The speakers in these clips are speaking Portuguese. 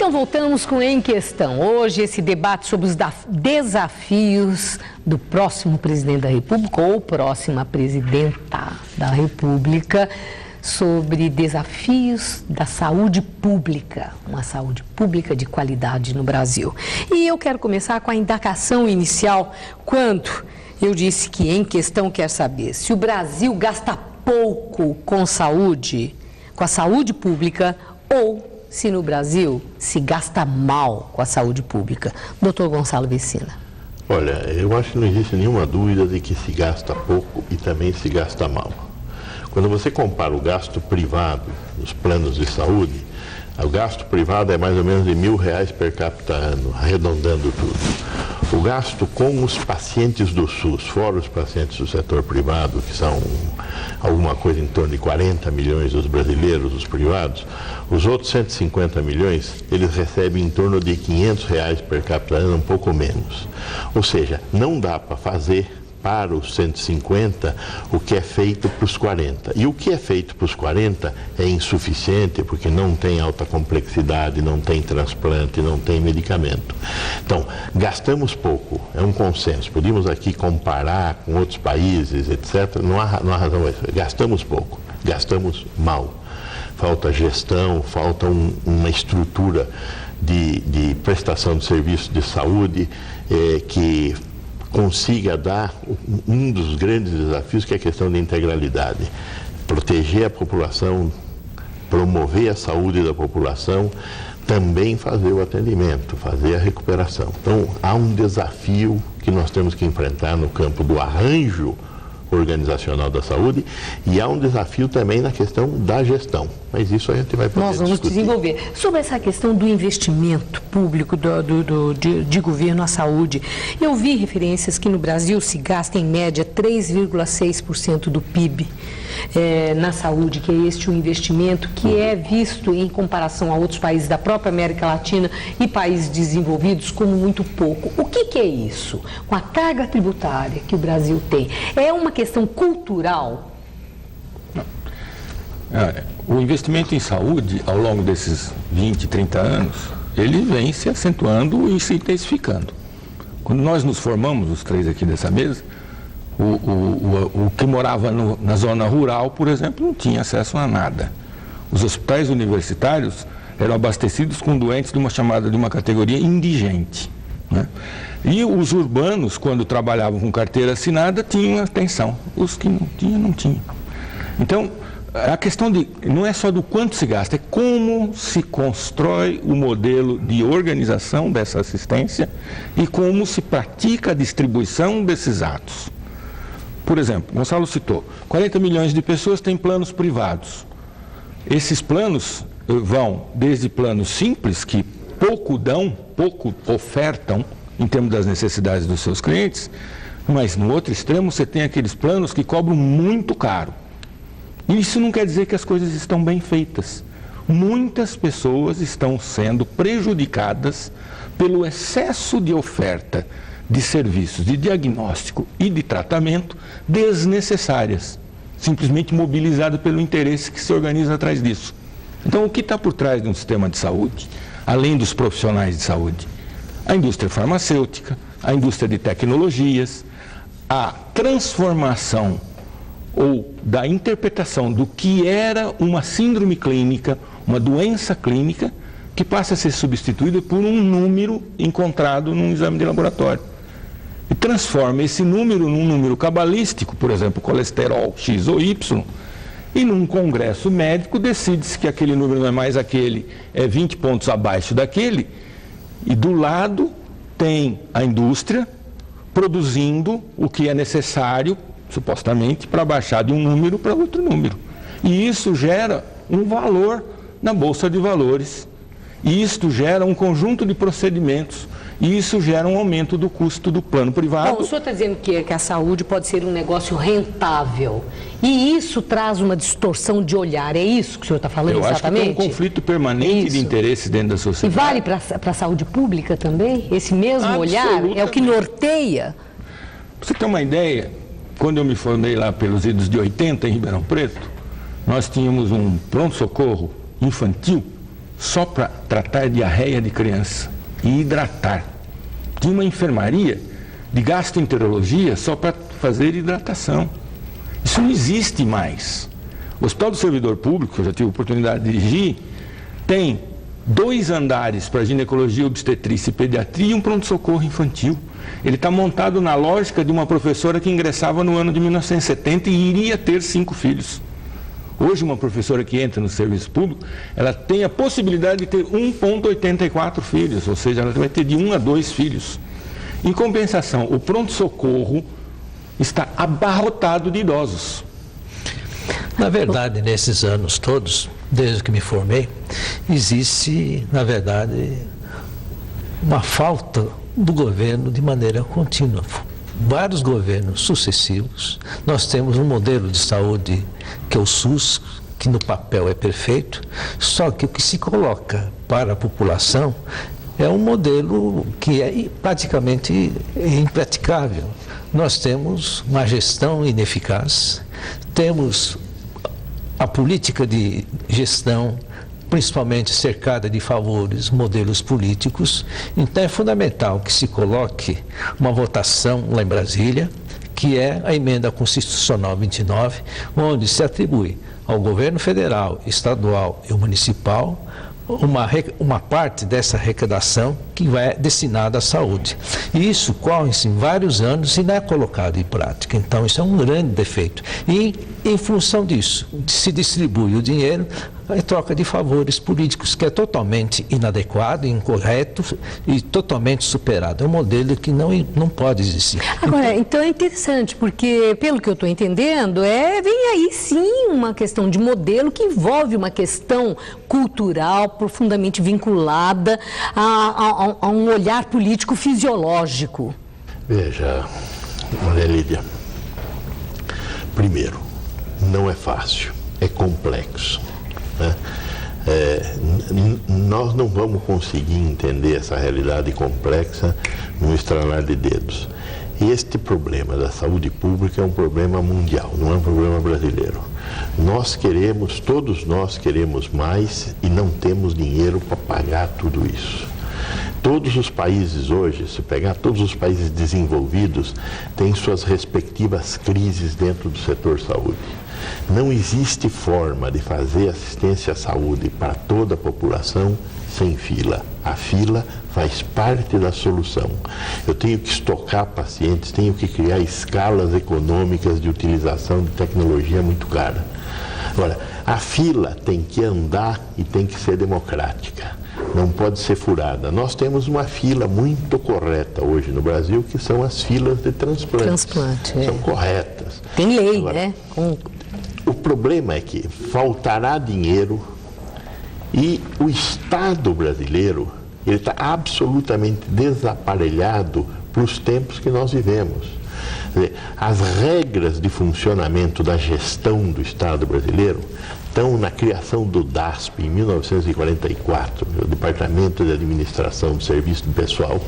Então voltamos com Em Questão. Hoje esse debate sobre os desafios do próximo presidente da República ou próxima presidenta da República, sobre desafios da saúde pública, uma saúde pública de qualidade no Brasil. E eu quero começar com a indagação inicial, quando eu disse que Em Questão quer saber se o Brasil gasta pouco com a saúde pública, ou se no Brasil se gasta mal com a saúde pública. Doutor Gonçalo Vecina. Olha, eu acho que não existe nenhuma dúvida de que se gasta pouco e também se gasta mal. Quando você compara o gasto privado nos planos de saúde, o gasto privado é mais ou menos de R$1.000 per capita ano, arredondando tudo. O gasto com os pacientes do SUS, fora os pacientes do setor privado, que são alguma coisa em torno de 40 milhões dos brasileiros, os privados, os outros 150 milhões, eles recebem em torno de R$500 per capita ano, um pouco menos. Ou seja, não dá para fazer para os 150 o que é feito para os 40. E o que é feito para os 40 é insuficiente, porque não tem alta complexidade, não tem transplante, não tem medicamento. Então, gastamos pouco, é um consenso. Podíamos aqui comparar com outros países, etc. Não há razão para isso. Gastamos pouco, gastamos mal. Falta gestão, falta uma estrutura de prestação de serviços de saúde que consiga dar um dos grandes desafios, que é a questão da integralidade. Proteger a população, promover a saúde da população, também fazer o atendimento, fazer a recuperação. Então, há um desafio que nós temos que enfrentar no campo do arranjo organizacional da saúde, e há um desafio também na questão da gestão, mas isso a gente vai poder Nós vamos discutir. desenvolver. Sobre essa questão do investimento público de governo à saúde, eu vi referências que no Brasil se gasta em média 3,6% do PIB na saúde, que é este o investimento que é visto em comparação a outros países da própria América Latina e países desenvolvidos como muito pouco. O que é isso? Com a carga tributária que o Brasil tem, é uma questão cultural? O investimento em saúde, ao longo desses 20, 30 anos, ele vem se acentuando e se intensificando. Quando nós nos formamos, os três aqui dessa mesa, o que morava na zona rural, por exemplo, não tinha acesso a nada. Os hospitais universitários eram abastecidos com doentes de uma categoria indigente, né? E os urbanos, quando trabalhavam com carteira assinada, tinham atenção. Os que não tinham, não tinham. Então, a questão não é só do quanto se gasta, é como se constrói o modelo de organização dessa assistência e como se pratica a distribuição desses atos. Por exemplo, Gonçalo citou, 40 milhões de pessoas têm planos privados. Esses planos vão desde planos simples, que pouco dão, pouco ofertam em termos das necessidades dos seus clientes, mas no outro extremo você tem aqueles planos que cobram muito caro. Isso não quer dizer que as coisas estão bem feitas. Muitas pessoas estão sendo prejudicadas pelo excesso de oferta de serviços de diagnóstico e de tratamento desnecessárias, simplesmente mobilizadas pelo interesse que se organiza atrás disso. Então, o que está por trás de um sistema de saúde, além dos profissionais de saúde? A indústria farmacêutica, a indústria de tecnologias, a transformação ou da interpretação do que era uma síndrome clínica, uma doença clínica, que passa a ser substituída por um número encontrado num exame de laboratório. E transforma esse número num número cabalístico, por exemplo, colesterol X ou Y, e num congresso médico decide-se que aquele número não é mais aquele, é 20 pontos abaixo daquele, e do lado tem a indústria produzindo o que é necessário, supostamente, para baixar de um número para outro número. E isso gera um valor na Bolsa de Valores, e isto gera um conjunto de procedimentos, e isso gera um aumento do custo do plano privado. Bom, o senhor está dizendo que a saúde pode ser um negócio rentável, e isso traz uma distorção de olhar, é isso que o senhor está falando exatamente? Eu acho que tem um conflito permanente de interesses dentro da sociedade. E vale para a saúde pública também? Esse mesmo olhar é o que norteia? Pra você ter uma ideia, quando eu me formei lá pelos idos de 80 em Ribeirão Preto, nós tínhamos um pronto-socorro infantil só para tratar diarreia de criança e hidratar. Tinha uma enfermaria de gastroenterologia só para fazer hidratação. Isso não existe mais. O Hospital do Servidor Público, que eu já tive a oportunidade de dirigir, tem 2 andares para ginecologia, obstetrícia e pediatria e um pronto-socorro infantil. Ele está montado na lógica de uma professora que ingressava no ano de 1970 e iria ter 5 filhos. Hoje, uma professora que entra no serviço público, ela tem a possibilidade de ter 1,84 filhos, ou seja, ela vai ter de 1 a 2 filhos. Em compensação, o pronto-socorro está abarrotado de idosos. Na verdade, nesses anos todos, desde que me formei, existe, na verdade, uma falta do governo de maneira contínua. Vários governos sucessivos, nós temos um modelo de saúde que é o SUS, que no papel é perfeito, só que o que se coloca para a população é um modelo que é praticamente impraticável. Nós temos uma gestão ineficaz, temos a política de gestão principalmente cercada de favores, modelos políticos. Então é fundamental que se coloque uma votação lá em Brasília, que é a emenda constitucional 29, onde se atribui ao governo federal, estadual e municipal uma parte dessa arrecadação que vai destinada à saúde. E isso corre-se em vários anos e não é colocado em prática. Então, isso é um grande defeito. E, em função disso, se distribui o dinheiro em troca de favores políticos, que é totalmente inadequado, incorreto e totalmente superado. É um modelo que não pode existir. Agora, então é interessante, porque, pelo que eu estou entendendo, vem aí sim uma questão de modelo que envolve uma questão cultural profundamente vinculada a um olhar político fisiológico. Veja, Maria Lídia, primeiro, não é fácil, é complexo. Né? Nós não vamos conseguir entender essa realidade complexa num estralar de dedos. Este problema da saúde pública é um problema mundial, não é um problema brasileiro. Todos nós queremos mais e não temos dinheiro para pagar tudo isso. Todos os países hoje, se pegar todos os países desenvolvidos, têm suas respectivas crises dentro do setor saúde. Não existe forma de fazer assistência à saúde para toda a população sem fila. A fila faz parte da solução. Eu tenho que estocar pacientes, tenho que criar escalas econômicas de utilização de tecnologia muito cara. Agora, a fila tem que andar e tem que ser democrática. Não pode ser furada. Nós temos uma fila muito correta hoje no Brasil, que são as filas de transplante. São corretas. Tem lei, agora, né? O problema é que faltará dinheiro e o Estado brasileiro ele está absolutamente desaparelhado para os tempos que nós vivemos. Quer dizer, as regras de funcionamento da gestão do Estado brasileiro estão na criação do DASP em 1944, o Departamento de Administração do Serviço do Pessoal,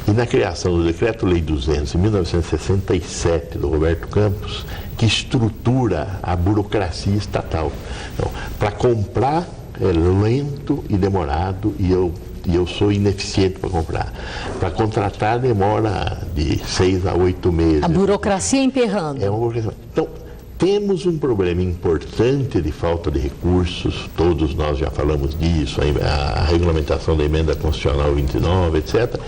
e na criação do Decreto-Lei 200, em 1967, do Roberto Campos, que estrutura a burocracia estatal. Então, para comprar é lento e demorado e eu sou ineficiente para comprar. Para contratar demora de 6 a 8 meses. A burocracia emperrando. É uma burocracia. Então, temos um problema importante de falta de recursos, todos nós já falamos disso, a regulamentação da emenda constitucional 29, etc.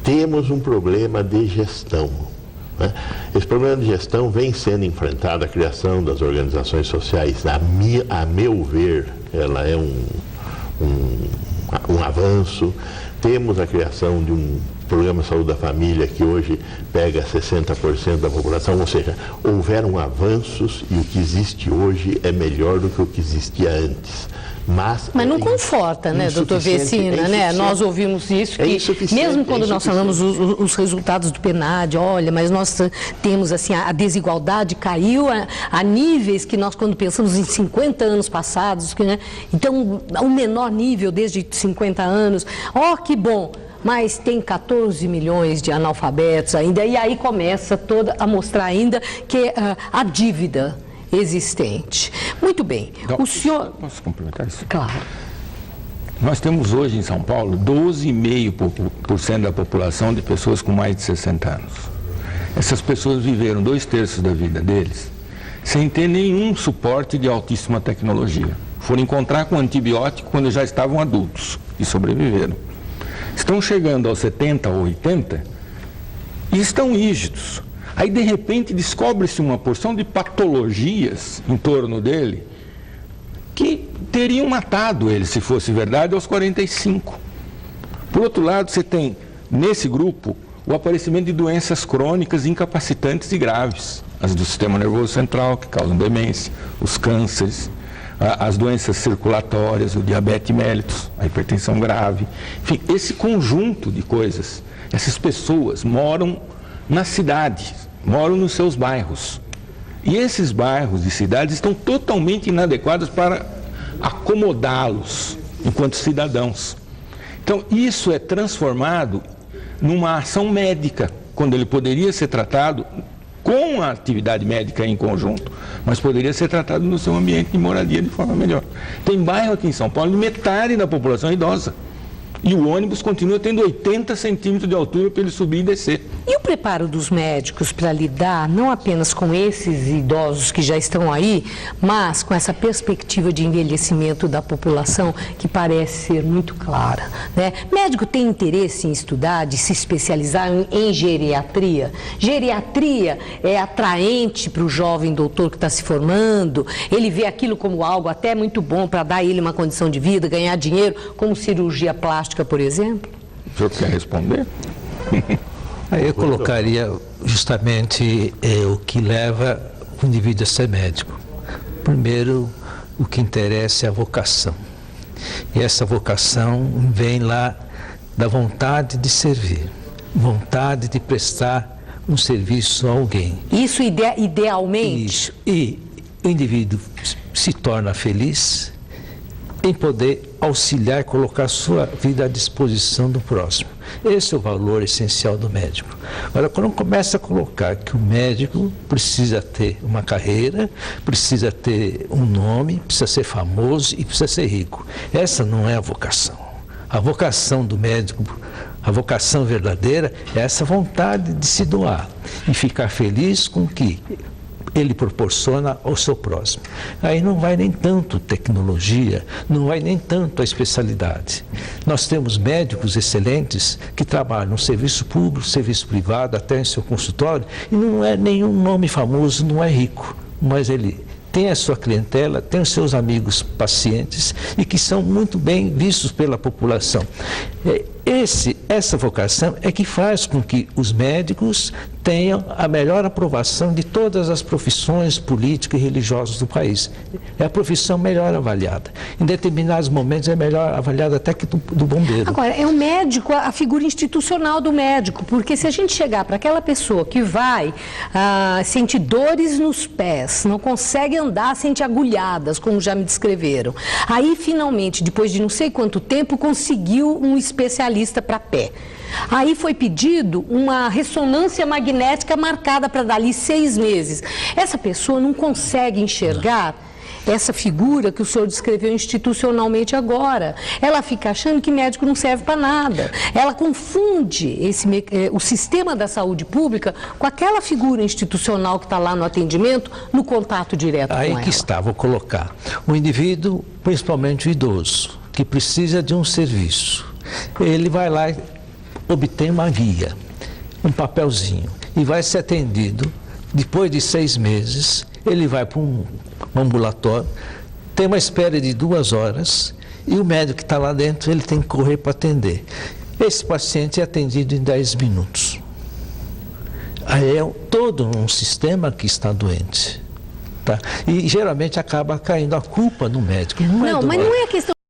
Temos um problema de gestão. Né? Esse problema de gestão vem sendo enfrentado, a criação das organizações sociais, a meu ver, ela é um avanço. Temos a criação de um programa de saúde da família que hoje pega 60% da população, ou seja, houveram avanços e o que existe hoje é melhor do que o que existia antes. Mas não conforta, né, doutor Vecina, né? Nós ouvimos isso, que mesmo quando nós falamos os resultados do PNAD, olha, mas nós temos assim, a desigualdade caiu a níveis que nós, quando pensamos em 50 anos passados, né? Então, o menor nível desde 50 anos, que bom! Mas tem 14 milhões de analfabetos ainda, e aí começa a mostrar ainda que a dívida existente. Muito bem. Então, o senhor... Posso complementar isso? Claro. Nós temos hoje em São Paulo 12,5% da população de pessoas com mais de 60 anos. Essas pessoas viveram 2/3 da vida deles sem ter nenhum suporte de altíssima tecnologia. Foram encontrar com antibiótico quando já estavam adultos e sobreviveram. Estão chegando aos 70 ou 80 e estão rígidos. Aí, de repente, descobre-se uma porção de patologias em torno dele que teriam matado ele, se fosse verdade, aos 45. Por outro lado, você tem, nesse grupo, o aparecimento de doenças crônicas, incapacitantes e graves. As do sistema nervoso central, que causam demência, os cânceres, as doenças circulatórias, o diabetes mellitus, a hipertensão grave. Enfim, esse conjunto de coisas, essas pessoas moram nas cidades, moram nos seus bairros. E esses bairros e cidades estão totalmente inadequados para acomodá-los enquanto cidadãos. Então, isso é transformado numa ação médica, quando ele poderia ser tratado com a atividade médica em conjunto, mas poderia ser tratado no seu ambiente de moradia de forma melhor. Tem bairro aqui em São Paulo de metade da população é idosa. E o ônibus continua tendo 80 centímetros de altura para ele subir e descer. E o preparo dos médicos para lidar não apenas com esses idosos que já estão aí, mas com essa perspectiva de envelhecimento da população que parece ser muito clara, né? Médico tem interesse em estudar, de se especializar em geriatria? Geriatria é atraente para o jovem doutor que está se formando? Ele vê aquilo como algo até muito bom para dar a ele uma condição de vida, ganhar dinheiro, como cirurgia plástica, por exemplo? O senhor quer responder? Aí eu colocaria justamente o que leva o indivíduo a ser médico. Primeiro, o que interessa é a vocação. E essa vocação vem lá da vontade de servir, vontade de prestar um serviço a alguém. Isso idealmente? Isso. E o indivíduo se torna feliz em poder auxiliar e colocar sua vida à disposição do próximo. Esse é o valor essencial do médico. Agora, quando começa a colocar que o médico precisa ter uma carreira, precisa ter um nome, precisa ser famoso e precisa ser rico, essa não é a vocação. A vocação do médico, a vocação verdadeira, é essa vontade de se doar e ficar feliz com o que ele proporciona ao seu próximo. Aí não vai nem tanto tecnologia, não vai nem tanto a especialidade. Nós temos médicos excelentes que trabalham no serviço público, serviço privado, até em seu consultório, e não é nenhum nome famoso, não é rico, mas ele tem a sua clientela, tem os seus amigos pacientes e que são muito bem vistos pela população. Essa vocação é que faz com que os médicos tenham a melhor aprovação de todas as profissões políticas e religiosas do país. É a profissão melhor avaliada. Em determinados momentos é melhor avaliada até que do bombeiro. Agora, é o médico, a figura institucional do médico, porque se a gente chegar para aquela pessoa que vai, sente dores nos pés, não consegue andar, sente agulhadas, como já me descreveram, aí finalmente, depois de não sei quanto tempo, conseguiu um especialista para pé. Aí foi pedido uma ressonância magnética marcada para dali 6 meses. Essa pessoa não consegue enxergar essa figura que o senhor descreveu institucionalmente agora. Ela fica achando que médico não serve para nada. Ela confunde o sistema da saúde pública com aquela figura institucional que está lá no atendimento, no contato direto com ela. Aí que está, vou colocar. O indivíduo, principalmente o idoso, que precisa de um serviço, ele vai lá e obtém uma guia, um papelzinho, e vai ser atendido. Depois de 6 meses, ele vai para um ambulatório, tem uma espera de 2 horas, e o médico que está lá dentro, ele tem que correr para atender. Esse paciente é atendido em 10 minutos. Aí é todo um sistema que está doente. Tá? E geralmente acaba caindo a culpa no médico. Não, mas não é a questão